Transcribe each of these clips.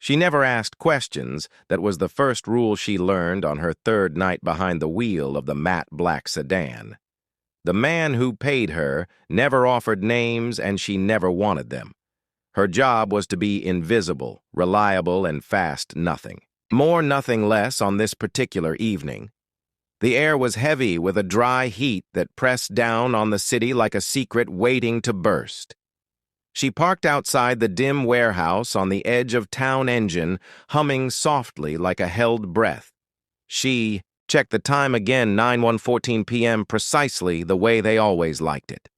She never asked questions. That was the first rule she learned on her third night behind the wheel of the matte black sedan. The man who paid her never offered names, and she never wanted them. Her job was to be invisible, reliable, and fast nothing. More nothing less on this particular evening. The air was heavy with a dry heat that pressed down on the city like a secret waiting to burst. She parked outside the dim warehouse on the edge of town engine, humming softly like a held breath. She checked the time again, 9:14 p.m., precisely the way they always liked it.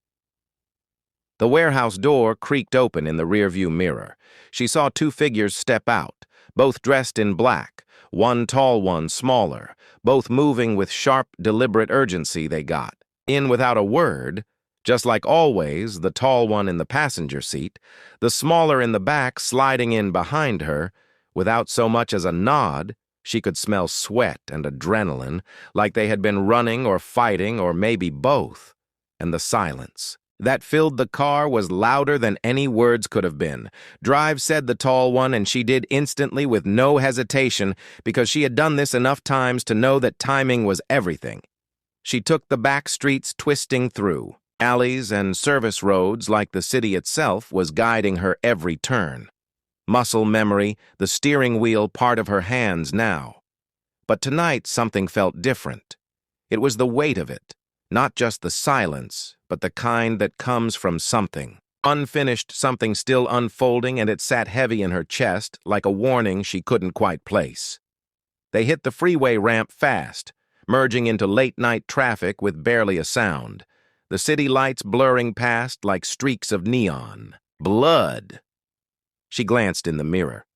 The warehouse door creaked open in the rearview mirror. She saw two figures step out, both dressed in black, one tall, one smaller, both moving with sharp, deliberate urgency. They got in without a word. Just like always, the tall one in the passenger seat, the smaller in the back sliding in behind her. Without so much as a nod, she could smell sweat and adrenaline, like they had been running or fighting or maybe both. And the silence that filled the car was louder than any words could have been. "Drive," said the tall one, and she did instantly with no hesitation because she had done this enough times to know that timing was everything. She took the back streets twisting through. Alleys and service roads like the city itself was guiding her every turn. Muscle memory, the steering wheel part of her hands now. But tonight something felt different. It was the weight of it, not just the silence, but the kind that comes from something. Unfinished, something still unfolding, and it sat heavy in her chest like a warning she couldn't quite place. They hit the freeway ramp fast, merging into late-night traffic with barely a sound. The city lights blurring past like streaks of neon. Blood! She glanced in the mirror.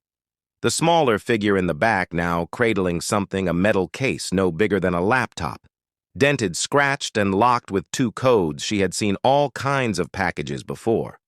The smaller figure in the back now cradling something, a metal case no bigger than a laptop. Dented, scratched, and locked with two codes. She had seen all kinds of packages before.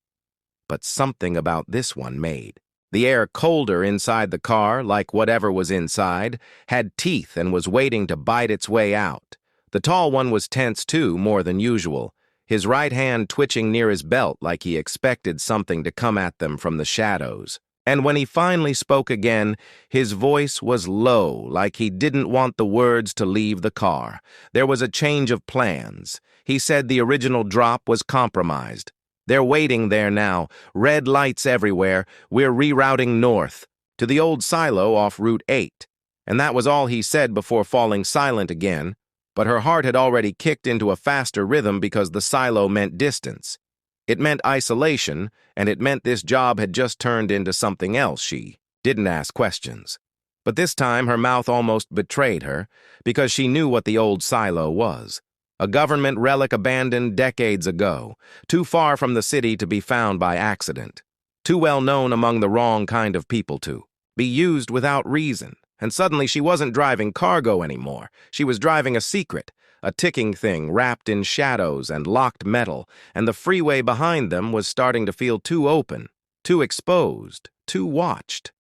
But something about this one made. The air colder inside the car, like whatever was inside, had teeth and was waiting to bite its way out. The tall one was tense too, more than usual, his right hand twitching near his belt like he expected something to come at them from the shadows. And when he finally spoke again, his voice was low, like he didn't want the words to leave the car. There was a change of plans. He said the original drop was compromised. They're waiting there now, red lights everywhere. We're rerouting north, to the old silo off Route 8. And that was all he said before falling silent again. But her heart had already kicked into a faster rhythm because the silo meant distance. It meant isolation, and it meant this job had just turned into something else. She didn't ask questions. But this time her mouth almost betrayed her, because she knew what the old silo was. A government relic abandoned decades ago, too far from the city to be found by accident, too well known among the wrong kind of people to be used without reason. And suddenly she wasn't driving cargo anymore. She was driving a secret, a ticking thing wrapped in shadows and locked metal, and the freeway behind them was starting to feel too open, too exposed, too watched.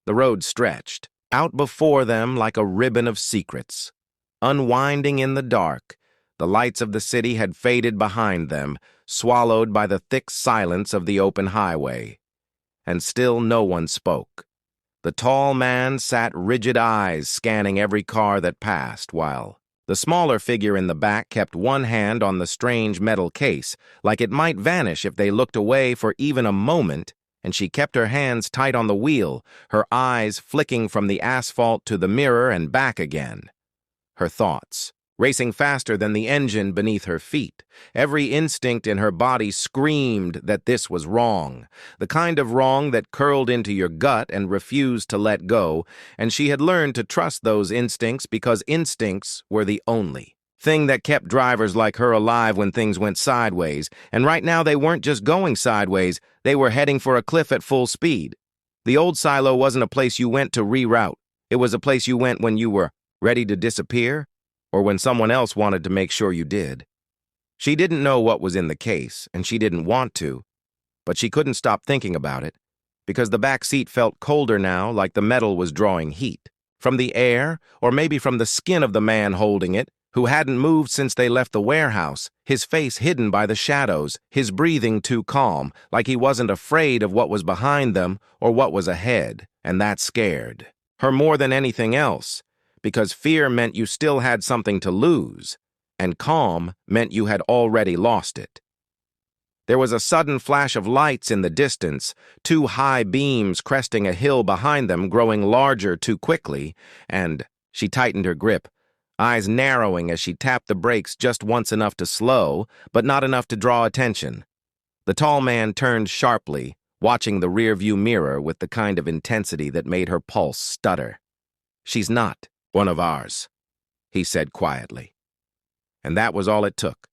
The road stretched out before them like a ribbon of secrets. Unwinding in the dark, the lights of the city had faded behind them, swallowed by the thick silence of the open highway. And still no one spoke. The tall man sat rigid eyes scanning every car that passed, while the smaller figure in the back kept one hand on the strange metal case, like it might vanish if they looked away for even a moment, and she kept her hands tight on the wheel, her eyes flicking from the asphalt to the mirror and back again. Her thoughts racing faster than the engine beneath her feet. Every instinct in her body screamed that this was wrong, the kind of wrong that curled into your gut and refused to let go, and she had learned to trust those instincts because instincts were the only thing that kept drivers like her alive when things went sideways, and right now they weren't just going sideways, they were heading for a cliff at full speed. The old silo wasn't a place you went to reroute. It was a place you went when you were ready to disappear, or when someone else wanted to make sure you did. She didn't know what was in the case, and she didn't want to, but she couldn't stop thinking about it, because the back seat felt colder now, like the metal was drawing heat. From the air, or maybe from the skin of the man holding it, who hadn't moved since they left the warehouse, his face hidden by the shadows, his breathing too calm, like he wasn't afraid of what was behind them or what was ahead, and that scared her more than anything else, because fear meant you still had something to lose, and calm meant you had already lost it. There was a sudden flash of lights in the distance, two high beams cresting a hill behind them growing larger too quickly, and she tightened her grip, eyes narrowing as she tapped the brakes just once enough to slow, but not enough to draw attention. The tall man turned sharply, watching the rearview mirror with the kind of intensity that made her pulse stutter. "She's not one of ours," he said quietly. And that was all it took.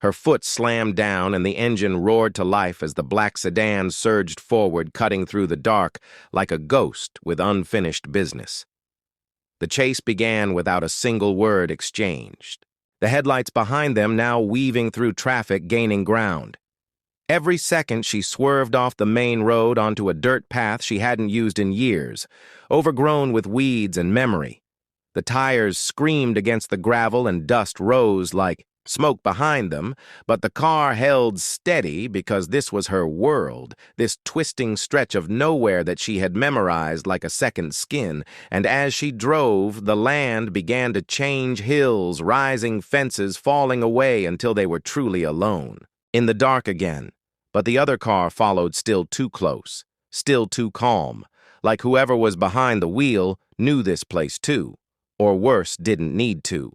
Her foot slammed down and the engine roared to life as the black sedan surged forward, cutting through the dark like a ghost with unfinished business. The chase began without a single word exchanged, the headlights behind them now weaving through traffic, gaining ground. Every second she swerved off the main road onto a dirt path she hadn't used in years, overgrown with weeds and memory. The tires screamed against the gravel and dust rose like smoke behind them, but the car held steady because this was her world, this twisting stretch of nowhere that she had memorized like a second skin, and as she drove, the land began to change, hills, rising fences falling away until they were truly alone, in the dark again. But the other car followed still too close, still too calm, like whoever was behind the wheel knew this place too, or worse, didn't need to.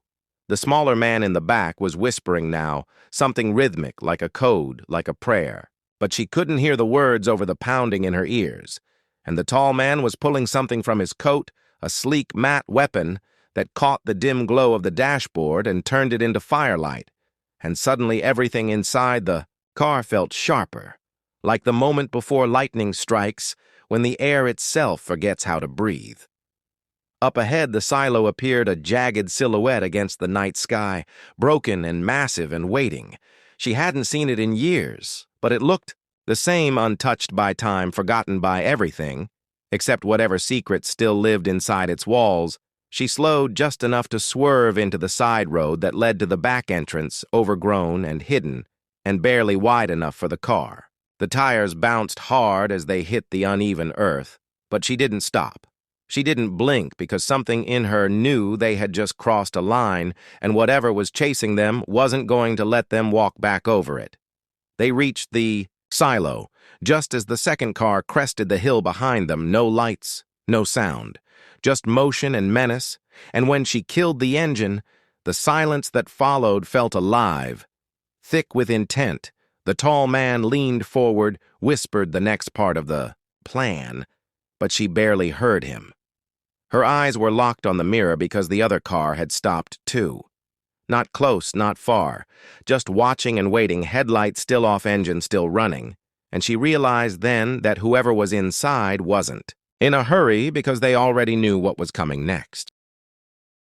The smaller man in the back was whispering now, something rhythmic, like a code, like a prayer. But she couldn't hear the words over the pounding in her ears. And the tall man was pulling something from his coat, a sleek matte weapon that caught the dim glow of the dashboard and turned it into firelight. And suddenly everything inside the car felt sharper, like the moment before lightning strikes, when the air itself forgets how to breathe. Up ahead, the silo appeared a jagged silhouette against the night sky, broken and massive and waiting. She hadn't seen it in years, but it looked the same, untouched by time, forgotten by everything, except whatever secrets still lived inside its walls. She slowed just enough to swerve into the side road that led to the back entrance, overgrown and hidden, and barely wide enough for the car. The tires bounced hard as they hit the uneven earth, but she didn't stop. She didn't blink because something in her knew they had just crossed a line, and whatever was chasing them wasn't going to let them walk back over it. They reached the silo just as the second car crested the hill behind them. No lights, no sound, just motion and menace, and when she killed the engine, the silence that followed felt alive, thick with intent. The tall man leaned forward, whispered the next part of the plan, but she barely heard him. Her eyes were locked on the mirror because the other car had stopped too. Not close, not far, just watching and waiting, headlights still off, engine still running, and she realized then that whoever was inside wasn't in a hurry because they already knew what was coming next.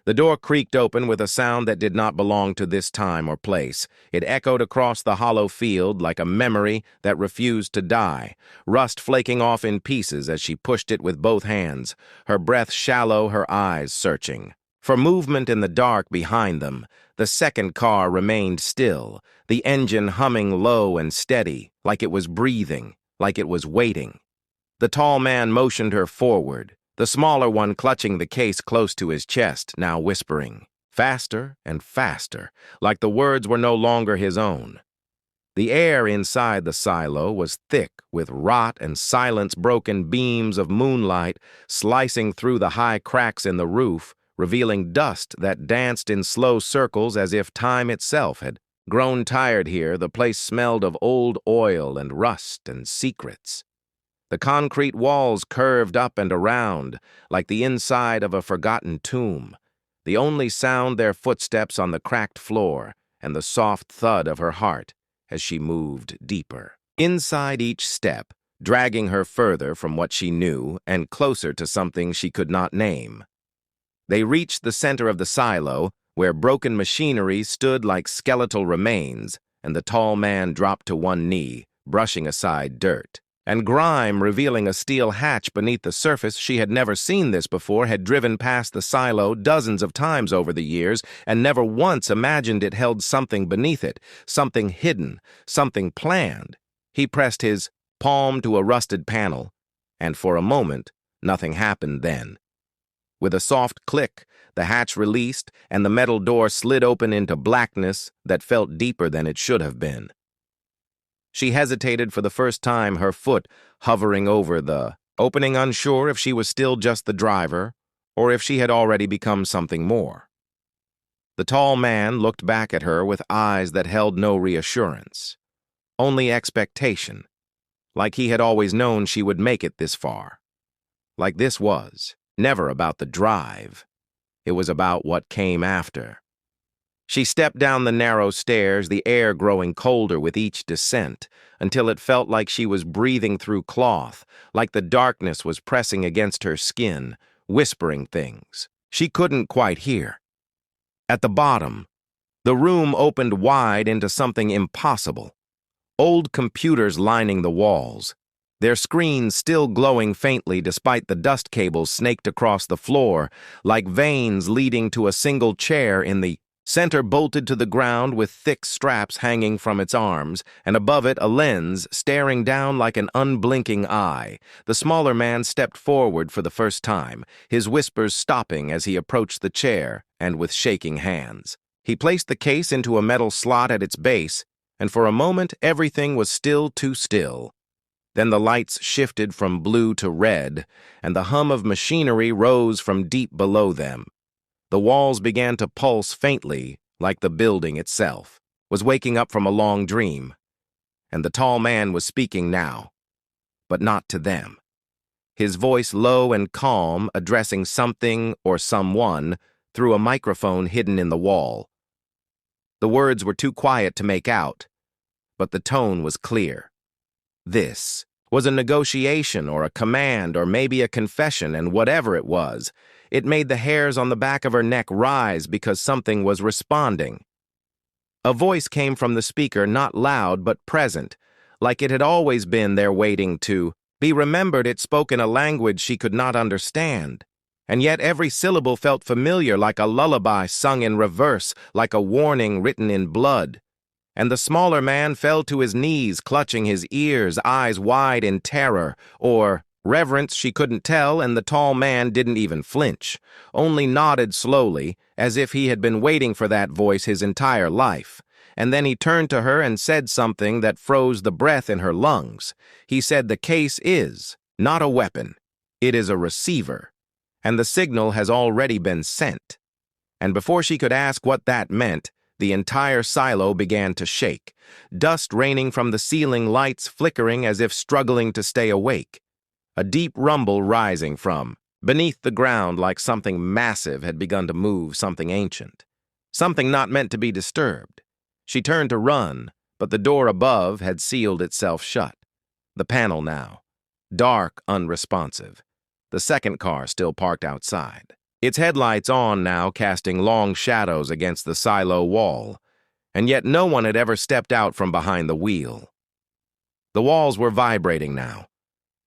The door creaked open with a sound that did not belong to this time or place. It echoed across the hollow field like a memory that refused to die, rust flaking off in pieces as she pushed it with both hands, her breath shallow, her eyes searching for movement in the dark behind them. The second car remained still, the engine humming low and steady, like it was breathing, like it was waiting. The tall man motioned her forward, the smaller one clutching the case close to his chest, now whispering, faster and faster, like the words were no longer his own. The air inside the silo was thick with rot and silence, broken beams of moonlight slicing through the high cracks in the roof, revealing dust that danced in slow circles as if time itself had grown tired here. The place smelled of old oil and rust and secrets. The concrete walls curved up and around, like the inside of a forgotten tomb. The only sound their footsteps on the cracked floor and the soft thud of her heart as she moved deeper. Inside each step, dragging her further from what she knew and closer to something she could not name. They reached the center of the silo, where broken machinery stood like skeletal remains, and the tall man dropped to one knee, brushing aside dirt. and grime revealing a steel hatch beneath the surface. She had never seen this before, had driven past the silo dozens of times over the years, and never once imagined it held something beneath it, something hidden, something planned. He pressed his palm to a rusted panel, and for a moment, nothing happened then. With a soft click, the hatch released, and the metal door slid open into blackness that felt deeper than it should have been. She hesitated for the first time, her foot hovering over the opening, unsure if she was still just the driver or if she had already become something more. The tall man looked back at her with eyes that held no reassurance, only expectation, like he had always known she would make it this far. Like this was never about the drive. It was about what came after. She stepped down the narrow stairs, the air growing colder with each descent, until it felt like she was breathing through cloth, like the darkness was pressing against her skin, whispering things she couldn't quite hear. At the bottom, the room opened wide into something impossible. Old computers lining the walls, their screens still glowing faintly despite the dust cables snaked across the floor, like veins leading to a single chair in the center bolted to the ground with thick straps hanging from its arms, and above it a lens staring down like an unblinking eye. The smaller man stepped forward for the first time, his whispers stopping as he approached the chair, and with shaking hands. He placed the case into a metal slot at its base, and for a moment everything was still too still. Then the lights shifted from blue to red, and the hum of machinery rose from deep below them. The walls began to pulse faintly, like the building itself was waking up from a long dream. And the tall man was speaking now, but not to them. His voice low and calm, addressing something or someone through a microphone hidden in the wall. The words were too quiet to make out, but the tone was clear. This was a negotiation or a command or maybe a confession, and whatever it was, it made the hairs on the back of her neck rise because something was responding. A voice came from the speaker, not loud but present, like it had always been there waiting to be remembered. It spoke in a language she could not understand, and yet every syllable felt familiar, like a lullaby sung in reverse, like a warning written in blood. And the smaller man fell to his knees, clutching his ears, eyes wide in terror, or reverence, she couldn't tell, and the tall man didn't even flinch, only nodded slowly, as if he had been waiting for that voice his entire life. And then he turned to her and said something that froze the breath in her lungs. He said, "The case is not a weapon. It is a receiver, and the signal has already been sent." And before she could ask what that meant, the entire silo began to shake, dust raining from the ceiling, lights flickering as if struggling to stay awake. A deep rumble rising from beneath the ground, like something massive had begun to move, something ancient, something not meant to be disturbed. She turned to run, but the door above had sealed itself shut. The panel now, dark, unresponsive. The second car still parked outside, its headlights on now, casting long shadows against the silo wall, and yet no one had ever stepped out from behind the wheel. The walls were vibrating now,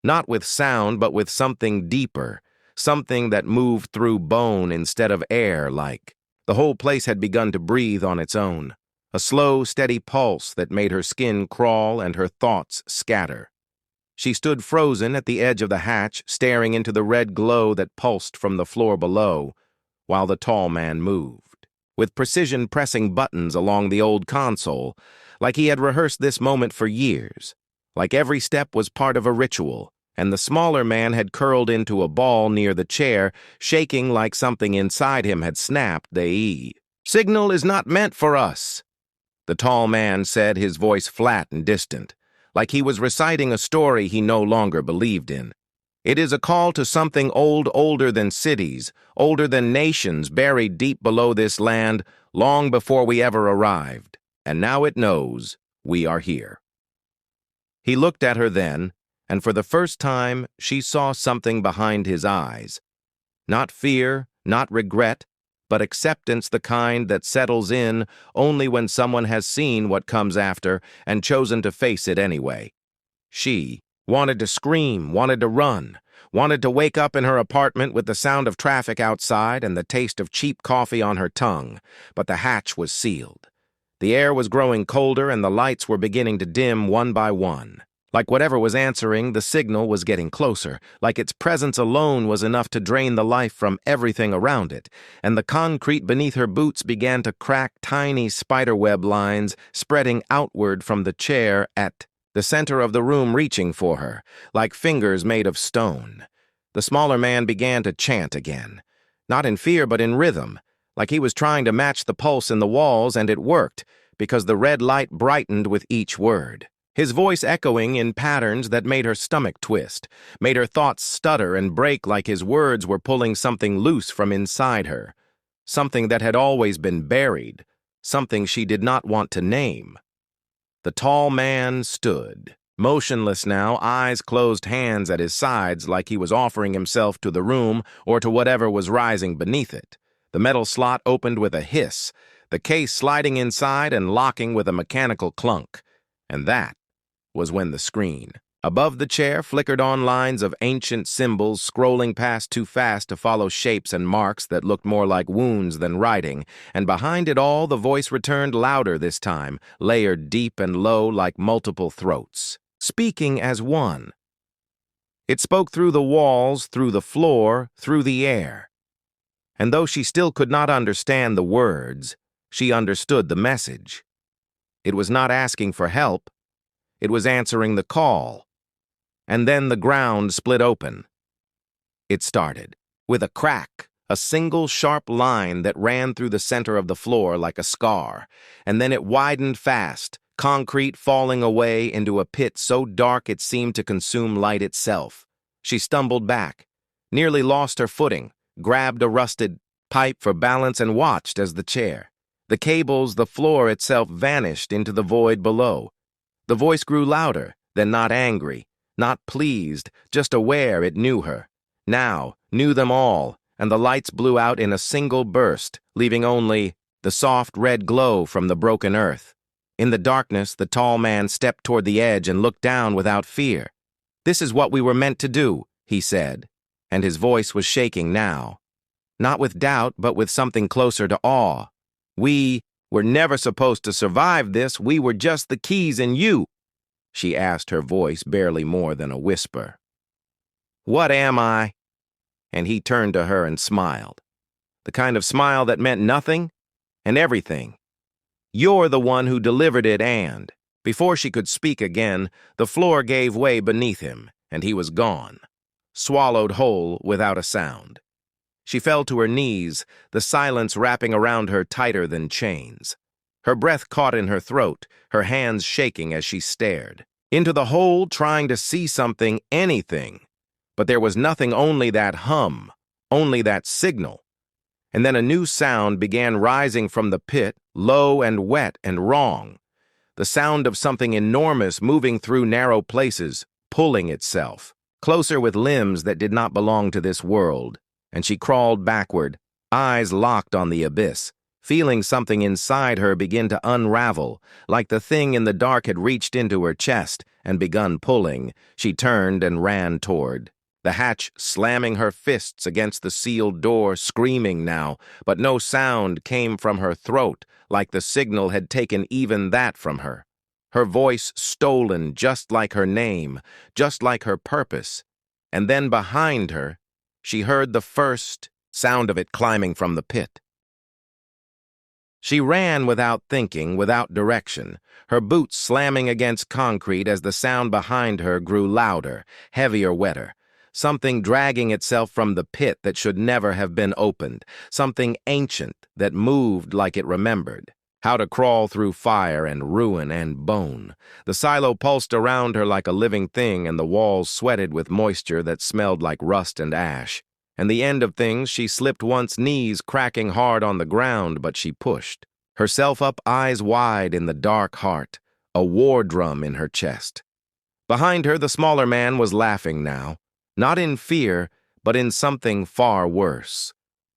not with sound but with something deeper, something that moved through bone instead of air, like the whole place had begun to breathe on its own, a slow, steady pulse that made her skin crawl and her thoughts scatter. She stood frozen at the edge of the hatch, staring into the red glow that pulsed from the floor below, while the tall man moved, with precision pressing buttons along the old console, like he had rehearsed this moment for years, like every step was part of a ritual, and the smaller man had curled into a ball near the chair, shaking like something inside him had snapped. "The signal is not meant for us," the tall man said, his voice flat and distant, like he was reciting a story he no longer believed in. "It is a call to something old, older than cities, older than nations, buried deep below this land, long before we ever arrived. And now it knows we are here." He looked at her then, and for the first time she saw something behind his eyes. Not fear, not regret, but acceptance, the kind that settles in only when someone has seen what comes after and chosen to face it anyway. She Wanted to scream, wanted to run, wanted to wake up in her apartment with the sound of traffic outside and the taste of cheap coffee on her tongue, but the hatch was sealed. The air was growing colder and the lights were beginning to dim one by one. Like whatever was answering, the signal was getting closer, like its presence alone was enough to drain the life from everything around it, and the concrete beneath her boots began to crack tiny spiderweb lines spreading outward from the chair at the center of the room, reaching for her, like fingers made of stone. The smaller man began to chant again, not in fear but in rhythm, like he was trying to match the pulse in the walls, and it worked, because the red light brightened with each word. His voice echoing in patterns that made her stomach twist, made her thoughts stutter and break like his words were pulling something loose from inside her, something that had always been buried, something she did not want to name. The tall man stood, motionless now, eyes closed, hands at his sides like he was offering himself to the room or to whatever was rising beneath it. The metal slot opened with a hiss, the case sliding inside and locking with a mechanical clunk. And that was when the screen above the chair flickered on lines of ancient symbols, scrolling past too fast to follow shapes and marks that looked more like wounds than writing, and behind it all the voice returned louder this time, layered deep and low like multiple throats, speaking as one. It spoke through the walls, through the floor, through the air. And though she still could not understand the words, she understood the message. It was not asking for help. It was answering the call. And then the ground split open. It started with a crack, a single sharp line that ran through the center of the floor like a scar, and then it widened fast, concrete falling away into a pit so dark it seemed to consume light itself. She stumbled back, nearly lost her footing, grabbed a rusted pipe for balance and watched as the chair, the cables, the floor itself vanished into the void below. The voice grew louder, then not angry, not pleased, just aware it knew her. Now, knew them all, and the lights blew out in a single burst, leaving only the soft red glow from the broken earth. In the darkness, the tall man stepped toward the edge and looked down without fear. "This is what we were meant to do," he said, and his voice was shaking now. Not with doubt, but with something closer to awe. "We were never supposed to survive this. We were just the keys in you," she asked, her voice barely more than a whisper. "What am I?" And he turned to her and smiled. The kind of smile that meant nothing and everything. "You're the one who delivered it," and before she could speak again, the floor gave way beneath him, and he was gone, swallowed whole without a sound. She fell to her knees, the silence wrapping around her tighter than chains. Her breath caught in her throat, her hands shaking as she stared into the hole, trying to see something, anything. But there was nothing, only that hum, only that signal. And then a new sound began rising from the pit, low and wet and wrong. The sound of something enormous moving through narrow places, pulling itself, closer with limbs that did not belong to this world. And she crawled backward, eyes locked on the abyss, feeling something inside her begin to unravel, like the thing in the dark had reached into her chest and begun pulling. She turned and ran toward the hatch, slamming her fists against the sealed door, screaming now, but no sound came from her throat, like the signal had taken even that from her. Her voice stolen, just like her name, just like her purpose. And then behind her, she heard the first sound of it climbing from the pit. She ran without thinking, without direction, her boots slamming against concrete as the sound behind her grew louder, heavier, wetter. Something dragging itself from the pit that should never have been opened, something ancient that moved like it remembered how to crawl through fire and ruin and bone. The silo pulsed around her like a living thing, and the walls sweated with moisture that smelled like rust and ash. And the end of things, she slipped once, knees cracking hard on the ground, but she pushed herself up, eyes wide in the dark heart, a war drum in her chest. Behind her, the smaller man was laughing now, not in fear, but in something far worse.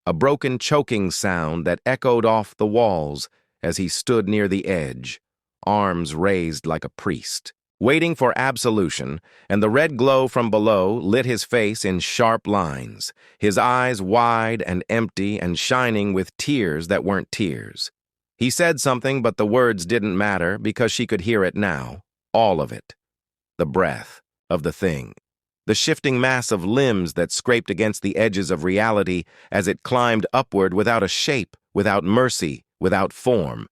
A broken, choking sound that echoed off the walls as he stood near the edge, arms raised like a priest. waiting for absolution, and the red glow from below lit his face in sharp lines, his eyes wide and empty and shining with tears that weren't tears. He said something, but the words didn't matter because she could hear it now, all of it. The breath of the thing. The shifting mass of limbs that scraped against the edges of reality as it climbed upward without a shape, without mercy, without form.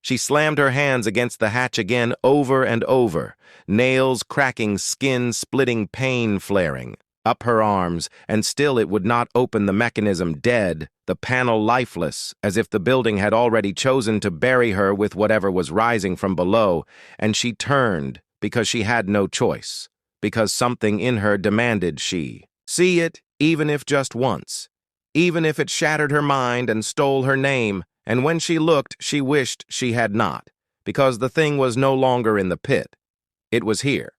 She slammed her hands against the hatch again over and over, nails cracking, skin-splitting pain flaring, up her arms, and still it would not open, the mechanism dead, the panel lifeless, as if the building had already chosen to bury her with whatever was rising from below, and she turned because she had no choice, because something in her demanded she see it, even if just once, even if it shattered her mind and stole her name. And when she looked, she wished she had not, because the thing was no longer in the pit. It was here.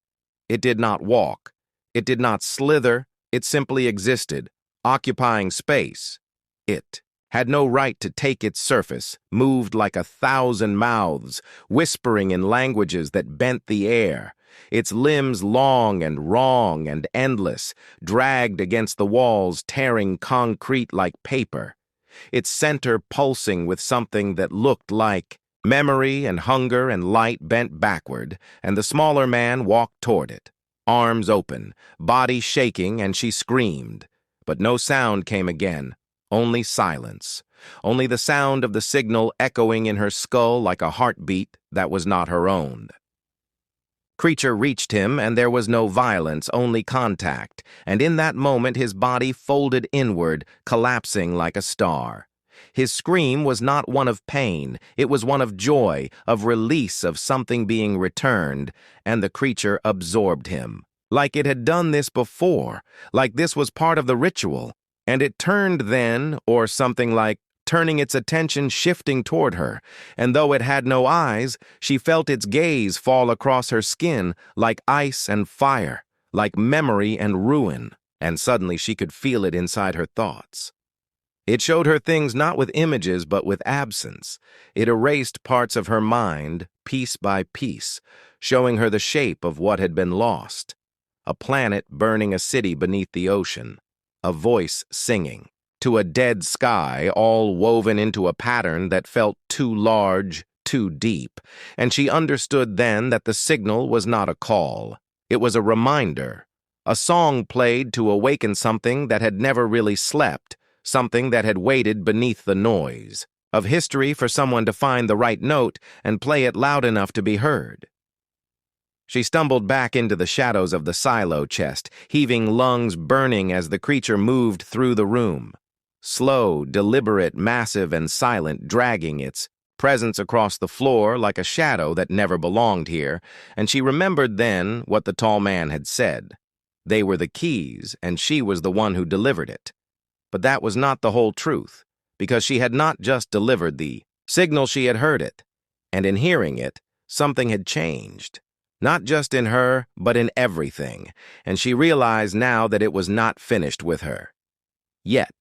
It did not walk. It did not slither. It simply existed, occupying space. It had no right to take its surface, moved like 1,000 mouths, whispering in languages that bent the air, its limbs long and wrong and endless, dragged against the walls, tearing concrete like paper. Its center pulsing with something that looked like memory and hunger and light bent backward, and the smaller man walked toward it, arms open, body shaking, and she screamed. But no sound came again, only silence, only the sound of the signal echoing in her skull like a heartbeat that was not her own. Creature reached him, and there was no violence, only contact, and in that moment his body folded inward, collapsing like a star. His scream was not one of pain, it was one of joy, of release, of something being returned, and the creature absorbed him. Like it had done this before, like this was part of the ritual, and it turned then, or something like turning its attention, shifting toward her, and though it had no eyes, she felt its gaze fall across her skin like ice and fire, like memory and ruin, and suddenly she could feel it inside her thoughts. It showed her things not with images but with absence. It erased parts of her mind, piece by piece, showing her the shape of what had been lost. A planet burning a city beneath the ocean, a voice singing, to a dead sky all woven into a pattern that felt too large, too deep, and she understood then that the signal was not a call. It was a reminder, a song played to awaken something that had never really slept, something that had waited beneath the noise, of history for someone to find the right note and play it loud enough to be heard. She stumbled back into the shadows of the silo chest, heaving lungs burning as the creature moved through the room. Slow, deliberate, massive, and silent, dragging its presence across the floor like a shadow that never belonged here, and she remembered then what the tall man had said. They were the keys, and she was the one who delivered it. But that was not the whole truth, because she had not just delivered the signal, she had heard it, and in hearing it, something had changed. Not just in her, but in everything, and she realized now that it was not finished with her. Yet,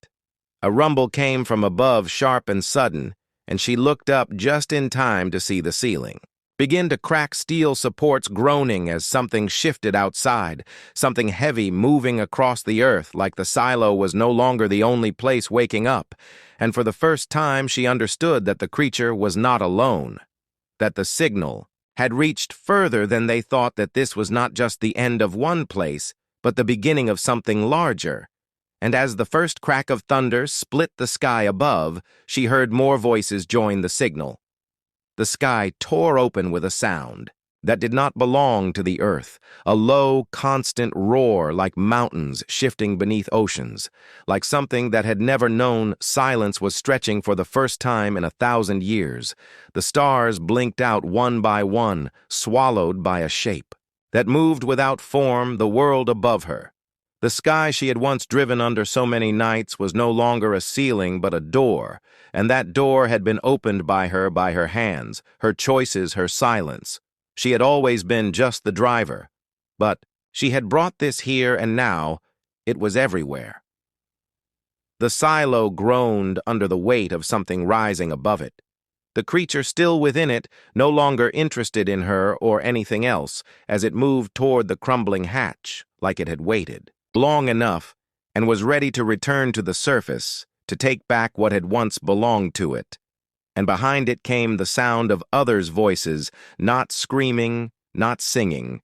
a rumble came from above, sharp and sudden, and she looked up just in time to see the ceiling begin to crack, steel supports groaning as something shifted outside, something heavy moving across the earth like the silo was no longer the only place waking up, and for the first time she understood that the creature was not alone, that the signal had reached further than they thought, that this was not just the end of one place, but the beginning of something larger. And as the first crack of thunder split the sky above, she heard more voices join the signal. The sky tore open with a sound that did not belong to the earth, a low, constant roar like mountains shifting beneath oceans, like something that had never known silence was stretching for the first time in 1,000 years. The stars blinked out one by one, swallowed by a shape that moved without form, the world above her. The sky she had once driven under so many nights was no longer a ceiling but a door, and that door had been opened by her hands, her choices, her silence. She had always been just the driver, but she had brought this here, and now it was everywhere. The silo groaned under the weight of something rising above it. the creature still within it, no longer interested in her or anything else, as it moved toward the crumbling hatch, like it had waited long enough and was ready to return to the surface, to take back what had once belonged to it. And behind it came the sound of others' voices, not screaming, not singing,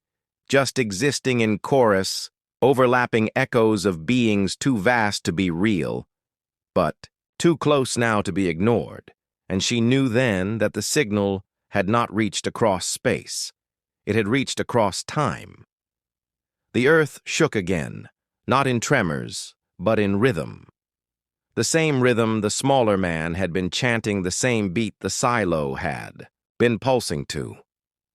just existing in chorus, overlapping echoes of beings too vast to be real, but too close now to be ignored. And she knew then that the signal had not reached across space. It had reached across time. The earth shook again, not in tremors, but in rhythm. The same rhythm the smaller man had been chanting, the same beat the silo had been pulsing to.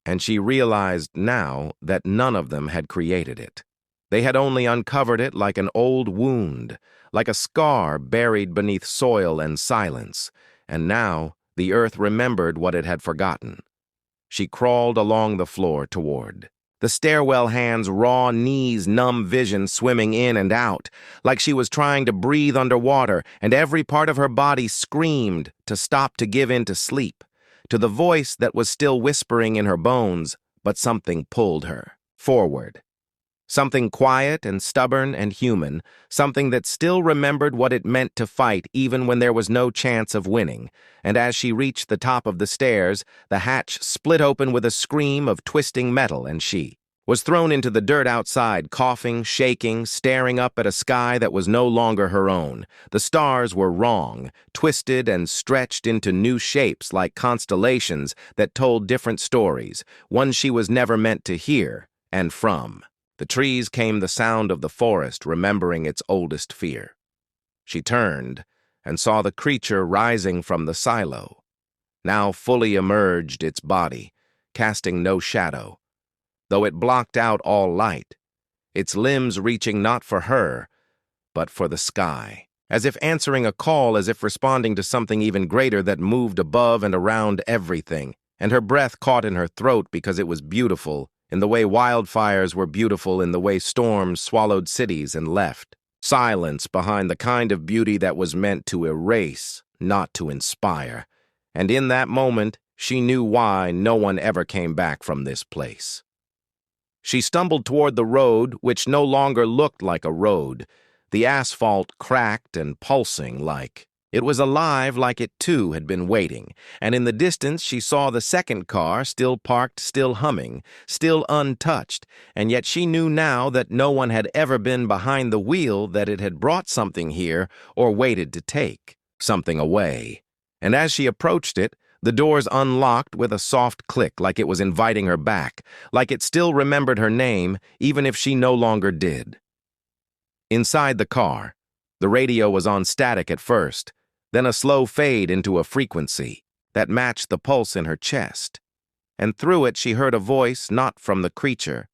And she realized now that none of them had created it. They had only uncovered it like an old wound, like a scar buried beneath soil and silence, and now the earth remembered what it had forgotten. She crawled along the floor toward the stairwell, hands raw, knees numb, vision swimming in and out, like she was trying to breathe underwater, and every part of her body screamed to stop, to give in to sleep, to the voice that was still whispering in her bones, but something pulled her forward. Something quiet and stubborn and human, something that still remembered what it meant to fight even when there was no chance of winning. And as she reached the top of the stairs, the hatch split open with a scream of twisting metal, and she was thrown into the dirt outside, coughing, shaking, staring up at a sky that was no longer her own. The stars were wrong, twisted and stretched into new shapes like constellations that told different stories, ones she was never meant to hear and from. The trees came the sound of the forest remembering its oldest fear. She turned and saw the creature rising from the silo, now fully emerged its body, casting no shadow, though it blocked out all light, its limbs reaching not for her, but for the sky, as if answering a call, as if responding to something even greater that moved above and around everything, and her breath caught in her throat because it was beautiful, in the way wildfires were beautiful, in the way storms swallowed cities and left silence behind, the kind of beauty that was meant to erase, not to inspire. And in that moment, she knew why no one ever came back from this place. She stumbled toward the road, which no longer looked like a road. The asphalt cracked and pulsing like it was alive, like it too had been waiting, and in the distance she saw the second car, still parked, still humming, still untouched, and yet she knew now that no one had ever been behind the wheel, that it had brought something here or waited to take something away. And as she approached it, the doors unlocked with a soft click, like it was inviting her back, like it still remembered her name, even if she no longer did. Inside the car, the radio was on static at first, then a slow fade into a frequency that matched the pulse in her chest. And through it she heard a voice, not from the creature,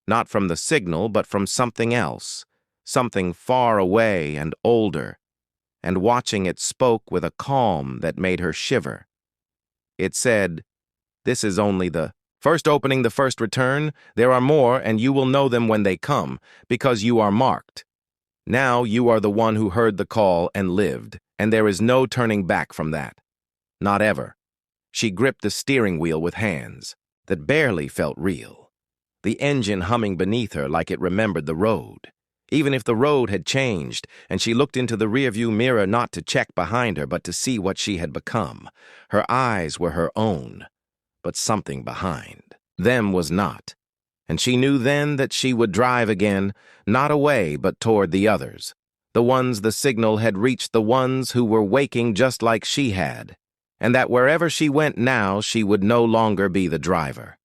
not from the signal, but from something else, something far away and older, and watching it spoke with a calm that made her shiver. It said, "This is only the first opening, the first return. There are more, and you will know them when they come, because you are marked. Now you are the one who heard the call and lived, and there is no turning back from that. Not ever." She gripped the steering wheel with hands that barely felt real, the engine humming beneath her like it remembered the road, even if the road had changed, and she looked into the rearview mirror not to check behind her, but to see what she had become. Her eyes were her own, but something behind them was not. And she knew then that she would drive again, not away, but toward the others, the ones the signal had reached, the ones who were waking just like she had, and that wherever she went now, she would no longer be the driver.